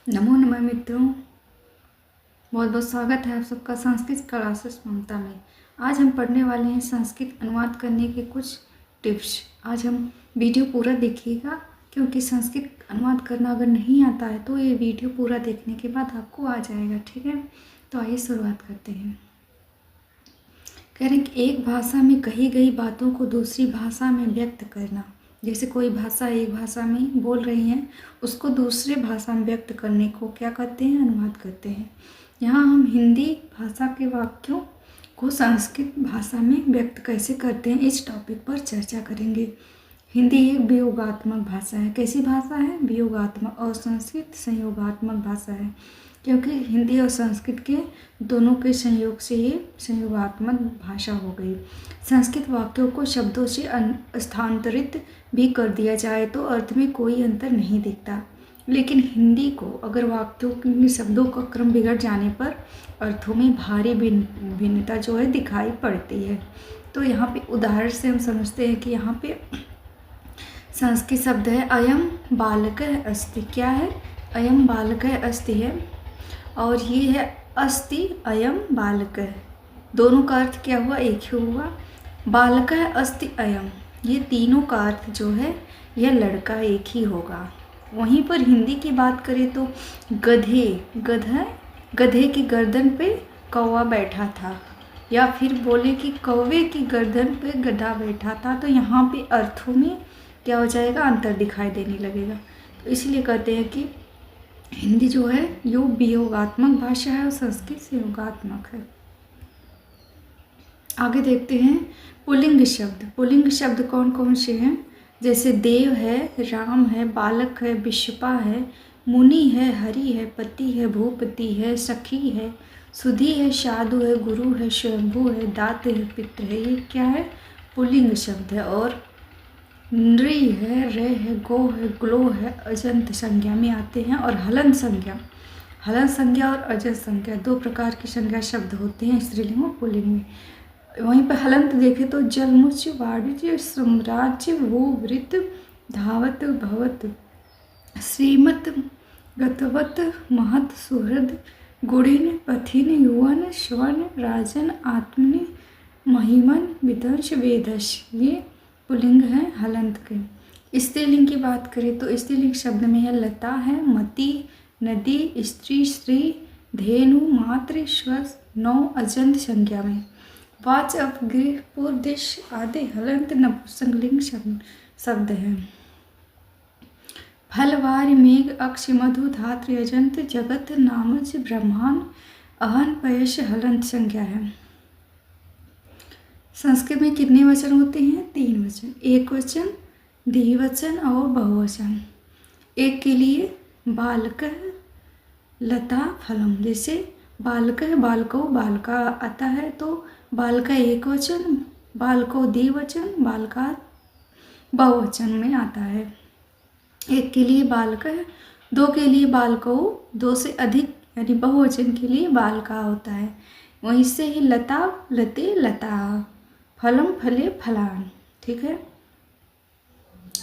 नमो नमः मित्रों, बहुत बहुत स्वागत है आप सबका संस्कृत क्लासेस ममता में। आज हम पढ़ने वाले हैं संस्कृत अनुवाद करने के कुछ टिप्स। आज हम वीडियो पूरा देखिएगा, क्योंकि संस्कृत अनुवाद करना अगर नहीं आता है तो ये वीडियो पूरा देखने के बाद आपको आ जाएगा। ठीक है, तो आइए शुरुआत करते हैं। कह रहे हैं कि एक भाषा में कही गई बातों को दूसरी भाषा में व्यक्त करना। जैसे कोई भाषा एक भाषा में बोल रही हैं, उसको दूसरे भाषा में व्यक्त करने को क्या कहते हैं? अनुवाद करते हैं। यहाँ हम हिंदी भाषा के वाक्यों को संस्कृत भाषा में व्यक्त कैसे करते हैं, इस टॉपिक पर चर्चा करेंगे। हिंदी एक वियोगात्मक भाषा है। कैसी भाषा है? वियोगात्मक। और संस्कृत संयोगात्मक भाषा है, क्योंकि हिंदी और संस्कृत के दोनों के संयोग से ये संयोगात्मक भाषा हो गई। संस्कृत वाक्यों को शब्दों से स्थानांतरित भी कर दिया जाए तो अर्थ में कोई अंतर नहीं दिखता, लेकिन हिंदी को अगर वाक्यों के शब्दों का क्रम बिगड़ जाने पर अर्थों में भारी भिन्नता जो है दिखाई पड़ती है। तो यहाँ पे उदाहरण से हम समझते हैं कि यहाँ पे संस्कृत शब्द है अयम बालकः अस्ति। क्या है? अयम बालकः अस्ति है, और ये है अस्ति अयम बालकः। दोनों का अर्थ क्या हुआ? एक ही हुआ। बालकः अस्ति अयम, ये तीनों का अर्थ जो है यह लड़का एक ही होगा। वहीं पर हिंदी की बात करें तो गधे की गर्दन पे कौवा बैठा था, या फिर बोले कि कौवे की गर्दन पे गधा बैठा था, तो यहाँ पे अर्थों में क्या हो जाएगा? अंतर दिखाई देने लगेगा। तो इसलिए कहते हैं कि हिंदी जो है यो वियोगात्मक भाषा है और संस्कृत संयोगात्मक है। आगे देखते हैं पुल्लिंग शब्द। पुल्लिंग शब्द कौन कौन से हैं? जैसे देव है, राम है, बालक है, विश्वपा है, मुनि है, हरि है, पति है, भूपति है, सखी है, सुधी है, साधु है, गुरु है, स्वयंभू है, दात है, पित्र है। ये क्या है? पुल्लिंग शब्द है। और नृ है, रे है, गो है, ग्लो है, अजंत संज्ञा में आते हैं। और हलन संज्ञा और अजंत संज्ञा दो प्रकार की संज्ञा शब्द होते हैं स्त्रीलिंग और पुल्लिंग में। वहीं पर हलंत देखें तो जलमुच, वाणिज्य, साम्राज्य, वो, वृत्त, धावत, भवत, श्रीमत, गतवत, महत, सुहृद, गुणिन, पथिन, युवन, स्वर्ण, राजन, आत्मनि, महिमन, विदंश, वेदश। ये पुल्लिंग है हलंत के। स्त्रीलिंग की बात करें तो स्त्रीलिंग शब्द में है लता है, मति, नदी, स्त्री, श्री, धेनु, मातृ, स्वस, नौ अजंत संज्ञा में। वाच, अपगृह, पूर्वदिश आदि हलंत नपुंसकलिंग शब्द हैं। फलवार, मेघ, अक्ष, मधु, धात्र, अजंत, जगत, नामज, ब्रह्मांड, अहन, पयश हलंत संज्ञा है। संस्कृत में कितने वचन होते हैं? 3 वचन, एक वचन, द्विवचन और बहुवचन। एक के लिए बालकः, लता, फलम। जैसे बालकः बालको, बालका आता है तो बालका एक वचन, बालको द्विवचन, बालका बहुवचन में आता है। एक के लिए बालकः, दो के लिए बालको, दो से अधिक यानी बहुवचन के लिए बालका होता है। वहीं से ही लता, लते, लता, फलम, फले, फलान। ठीक है,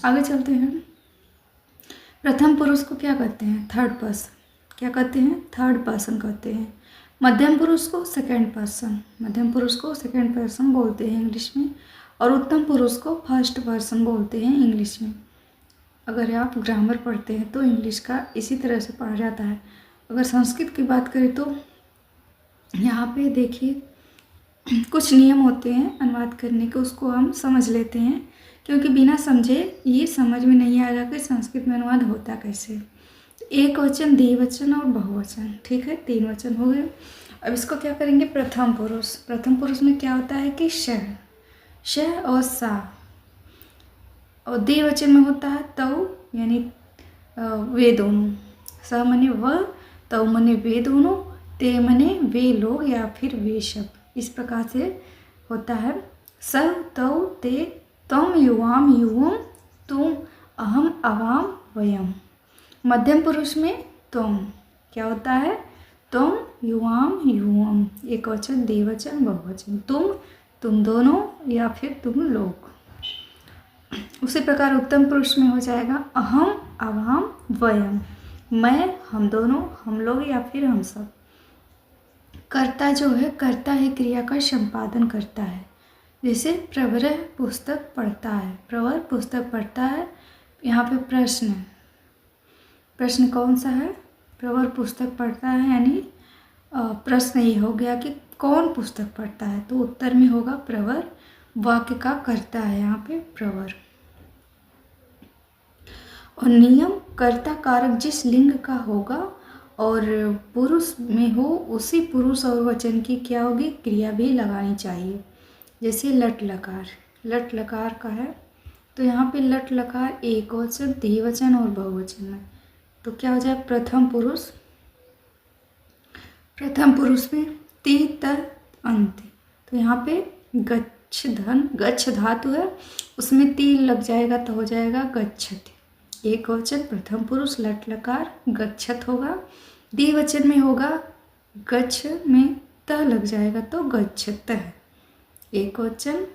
आगे चलते हैं। प्रथम पुरुष को क्या कहते हैं? Third person. क्या कहते हैं? थर्ड पर्सन कहते हैं। मध्यम पुरुष को सेकंड पर्सन। मध्यम पुरुष को सेकंड पर्सन बोलते हैं इंग्लिश में, और उत्तम पुरुष को फर्स्ट पर्सन बोलते हैं इंग्लिश में। अगर आप ग्रामर पढ़ते हैं तो इंग्लिश का इसी तरह से पढ़ा जाता है। अगर संस्कृत की बात करें तो यहाँ पे देखिए कुछ नियम होते हैं अनुवाद करने के, उसको हम समझ लेते हैं, क्योंकि बिना समझे ये समझ में नहीं आएगा कि संस्कृत में अनुवाद होता कैसे। एक वचन, द्विवचन और बहुवचन। ठीक है, 3 वचन हो गए। अब इसको क्या करेंगे? प्रथम पुरुष। प्रथम पुरुष में क्या होता है कि श और सा। और द्विवचन में होता है तव, यानी वे दोनों। स मने वह, तव मने वे दोनों, ते मने वे लोग या फिर वे शब्द। इस प्रकार से होता है स, तव, ते, तम, युवाम, युवम, तुम, अहम, अवाम, वयम। मध्यम पुरुष में तुम क्या होता है? तुम, युवाम, युवम, एक वचन, द्विवचन, बहुवचन। तुम दोनों या फिर तुम लोग। उसी प्रकार उत्तम पुरुष में हो जाएगा अहम, अवाम, वयम। मैं, हम दोनों, हम लोग या फिर हम सब। कर्ता जो है, कर्ता है क्रिया का संपादन करता है। जैसे प्रवर पुस्तक पढ़ता है, प्रवर पुस्तक पढ़ता है। यहाँ पे प्रश्न है, प्रश्न कौन सा है? प्रवर पुस्तक पढ़ता है, यानी प्रश्न ये हो गया कि कौन पुस्तक पढ़ता है, तो उत्तर में होगा प्रवर। वाक्य का कर्ता है यहाँ पे प्रवर। और नियम, कर्ता कारक जिस लिंग का होगा और पुरुष में हो, उसी पुरुष और वचन की क्या होगी? क्रिया भी लगानी चाहिए। जैसे लट लकार, लट लकार का है, तो यहाँ पे लट लकार एक वचन, द्विवचन और बहुवचन में, तो क्या हो जाए? प्रथम पुरुष, प्रथम पुरुष में ती त अंत, तो यहाँ पे गच्छ धन, गच्छ धातु है, उसमें ती लग जाएगा तो हो जाएगा गच्छति। एक वचन प्रथम पुरुष लट लकार गच्छत होगा। द्विवचन में होगा गच्छ में त लग जाएगा तो गच्छत है। एक वचन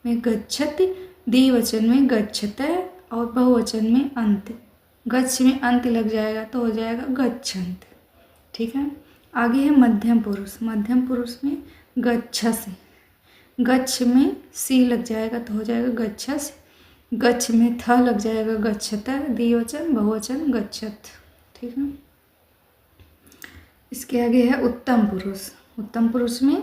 में गच्छति, द्विवचन में गच्छत और बहुवचन में अंत, गच्छ में अंत लग जाएगा तो हो जाएगा गच्छन्त। ठीक है। आगे है मध्यम पुरुष, मध्यम पुरुष में गच्छस, गच्छ में सी लग जाएगा तो हो जाएगा गच्छस, गच्छ में थ लग जाएगा गच्छत, द्विवचन बहुवचन गच्छत। ठीक है। इसके आगे है उत्तम पुरुष, उत्तम पुरुष में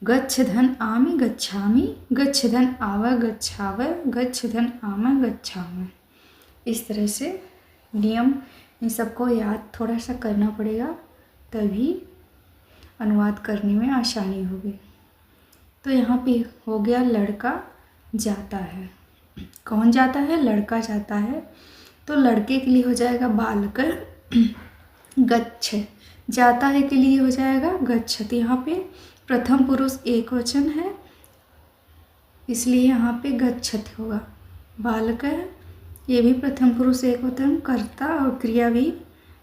गच्छ धन आमि गच्छामि, गच्छ धन आव गच्छाव, गच्छ धन आम गच्छाम। इस तरह से नियम इन सबको याद थोड़ा सा करना पड़ेगा, तभी अनुवाद करने में आसानी होगी। तो यहाँ पे हो गया लड़का जाता है। कौन जाता है? लड़का जाता है। तो लड़के के लिए हो जाएगा बालक गच्छ, जाता है के लिए हो जाएगा गच्छति। यहाँ पे प्रथम पुरुष एक वचन है, इसलिए यहाँ पे गच्छत होगा। बालक है, ये भी प्रथम पुरुष एक वचन, कर्ता और क्रिया भी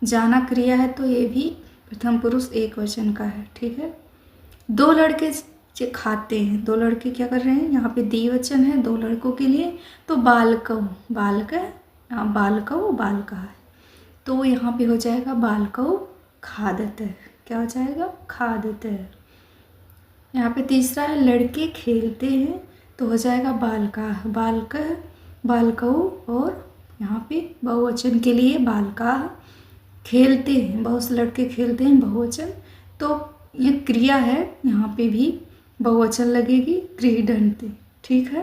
जाना क्रिया है, तो ये भी प्रथम पुरुष एक वचन का है। ठीक है। दो लड़के खाते हैं, दो लड़के क्या कर रहे हैं? यहाँ पे द्विवचन है दो लड़कों के लिए, तो बालकौ, बालक बालकौ बालका है, तो यहाँ पे हो जाएगा बालकौ खादत, क्या हो जाएगा? खादत। यहाँ पे तीसरा है लड़के खेलते हैं, तो हो जाएगा बालका, बालक बालकौ, और यहाँ पे बहुवचन के लिए बालका खेलते हैं, बहुत से लड़के खेलते हैं बहुवचन, तो ये क्रिया है, यहाँ पे भी बहुवचन लगेगी क्रीडन्ते। ठीक है।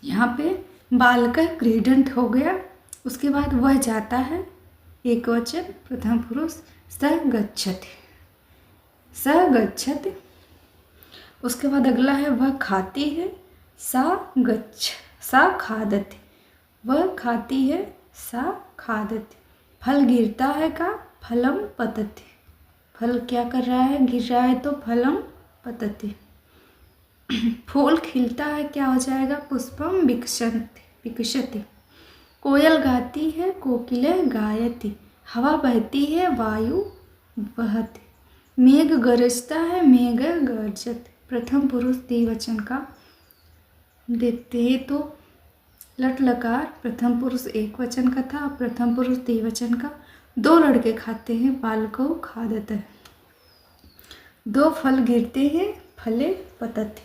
यहाँ पे बालक क्रीडन्त हो गया। उसके बाद वह जाता है, एक वचन प्रथम पुरुष स गच्छति, स गच्छति। उसके बाद अगला है वह खाती है, सा गच्छ, सा खादति, वह खाती है, सा खादति। फल गिरता है का? फलम पतति, फल क्या कर रहा है? गिर रहा है, तो फलम पतति। फूल खिलता है, क्या हो जाएगा? पुष्पम विकसन्ति, विकसति। कोयल गाती है, कोकिले गायति, हवा बहती है, वायु बहति। मेघ गरजता है, मेघ गर्जति। प्रथम पुरुष द्विवचन का देखते हैं, तो लट लकार प्रथम पुरुष एक वचन का था, प्रथम पुरुष द्विवचन का। दो लड़के खाते हैं, बालको खादत है। दो फल गिरते हैं, फले पतते।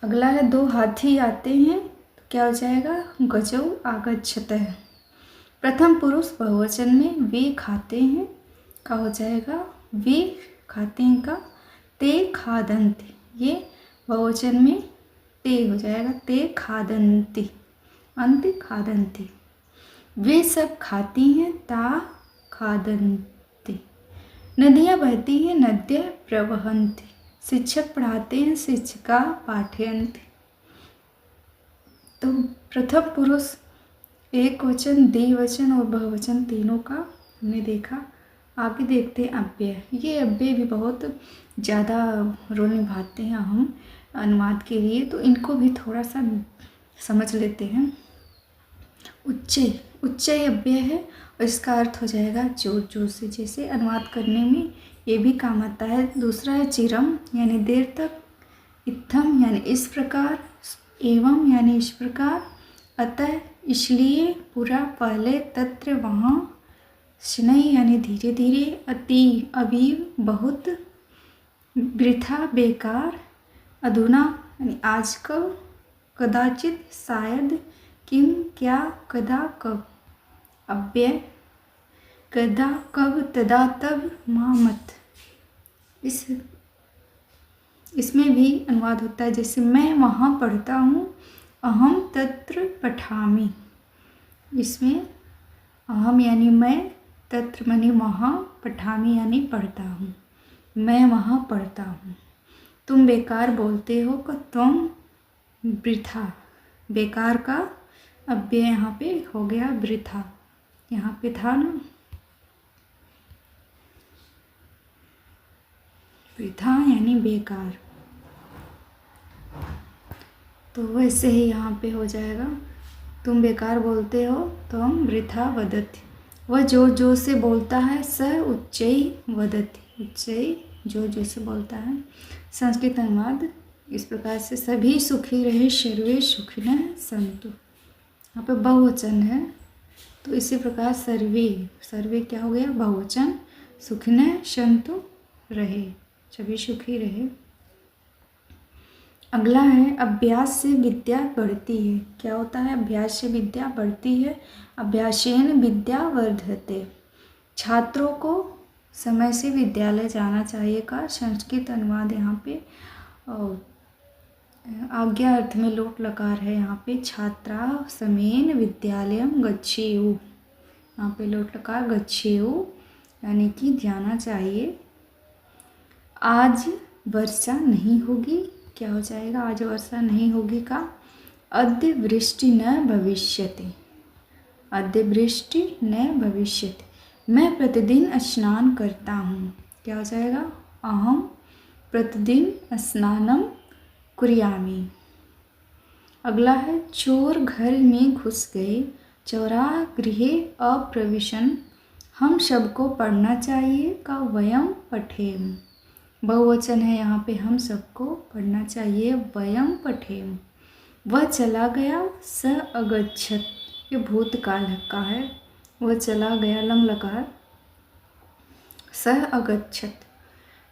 अगला है दो हाथी आते हैं, तो क्या हो जाएगा? गजौ आगच्छत है। प्रथम पुरुष बहुवचन में वे खाते हैं, का हो जाएगा? वे खाते हैं का ते खादन्ति, ये बहुवचन में ते हो जाएगा, ते खादन्ति, अंत खादन्ति। वे सब खाती हैं, ता खादन्ति। नदियाँ बहती हैं, नद्य प्रवहन्ति। शिक्षक पढ़ाते हैं, शिक्षिका पाठयन्ति। तो प्रथम पुरुष एक वचन, द्विवचन और बहुवचन तीनों का हमने देखा। आगे देखते हैं अव्यय। ये अव्यय भी बहुत ज़्यादा रोल निभाते हैं हम अनुवाद के लिए, तो इनको भी थोड़ा सा समझ लेते हैं। उच्चय, उच्चय अव्यय है और इसका अर्थ हो जाएगा जोर जोर से, जैसे अनुवाद करने में ये भी काम आता है। दूसरा है चिरम यानी देर तक, इत्थम यानी इस प्रकार, एवं यानी इस प्रकार, अतः इसलिए पूरा पहले तत्र वहाँ शनै यानी धीरे धीरे, अति अवीव बहुत, वृथा बेकार, अधुना यानी आजकल, कदाचित शायद, किम क्या, कदा कब, अव्यय, कदा कब, तदा तब, माँ मत। इसमें भी अनुवाद होता है, जैसे मैं वहाँ पढ़ता हूँ, अहम तत्र पठामि। इसमें अहम यानी मैं, तत्र यानी वहाँ, पठामि यानी पढ़ता हूँ, मैं वहाँ पढ़ता हूँ। तुम बेकार बोलते हो का तुम वृथा, बेकार का अव्यय यहाँ पे हो गया वृथा, यहाँ पे था ना वृथा यानी बेकार, तो वैसे ही यहाँ पे हो जाएगा, तुम बेकार बोलते हो तुम वृथा वदति। वह जोर जोर से बोलता है, स उच्चई वदति, उच्चई जोर जोर से बोलता है। संस्कृत अनुवाद इस प्रकार से, सभी सुखी रहे, सर्वे सुखिनः सन्तु। यहाँ पे बहुवचन है, तो इसी प्रकार सर्वे, सर्वे क्या हो गया बहुवचन, सुखिनः सन्तु रहे, सभी सुखी रहे। अगला है, अभ्यास से विद्या बढ़ती है। क्या होता है, अभ्यास से विद्या बढ़ती है, अभ्यासेन विद्या वर्धते। छात्रों को समय से विद्यालय जाना चाहिए का संस्कृत अनुवाद यहाँ पे आज्ञा अर्थ में लोट लकार है, यहाँ पे छात्रा समेन विद्यालयम गच्छेयु, यहाँ पे लोट लकार गच्छेयु यानी कि जाना चाहिए। आज वर्षा नहीं होगी, क्या हो जाएगा, आज वर्षा नहीं होगी का, अद्य वृष्टि न भविष्यति, अद्य वृष्टि न भविष्यति। मैं प्रतिदिन स्नान करता हूँ, क्या हो जाएगा, अहम प्रतिदिन स्नानम कुर्यामि। अगला है, चोर घर में घुस गए, चौराह गृहे अप्रविशन। हम सबको पढ़ना चाहिए का वयम पठेम, बहुवचन है यहाँ पे, हम सबको पढ़ना चाहिए, वयम पठेम। वह चला गया, स अगच्छत, ये भूतकाल का है, वह चला गया लंग लकार, स अगच्छत।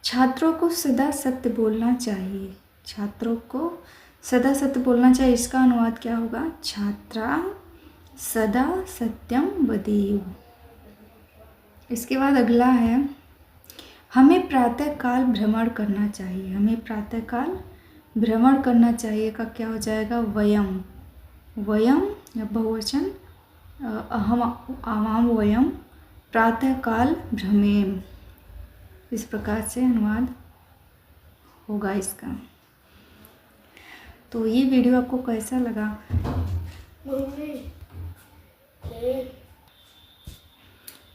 छात्रों को सदा सत्य बोलना चाहिए, छात्रों को सदा सत्य बोलना चाहिए, इसका अनुवाद क्या होगा, छात्रा सदा सत्यम वदेयु। इसके बाद अगला है, हमें प्रातःकाल भ्रमण करना चाहिए, हमें प्रातःकाल भ्रमण करना चाहिए का क्या हो जाएगा, वयम, वयम या बहुवचन, अहम आवाम वयम प्रातःकाल भ्रमेम। इस प्रकार से अनुवाद होगा इसका। तो ये वीडियो आपको कैसा लगा?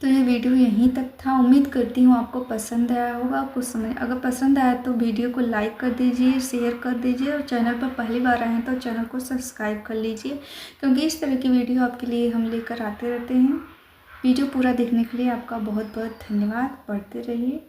तो ये वीडियो यहीं तक था। उम्मीद करती हूँ आपको पसंद आया होगा, कुछ समझ, अगर पसंद आया तो वीडियो को लाइक कर दीजिए, शेयर कर दीजिए, और चैनल पर पहली बार आए हैं तो चैनल को सब्सक्राइब कर लीजिए, क्योंकि इस तरह की वीडियो आपके लिए हम लेकर आते रहते हैं। वीडियो पूरा देखने के लिए आपका बहुत बहुत धन्यवाद। पढ़ते रहिए।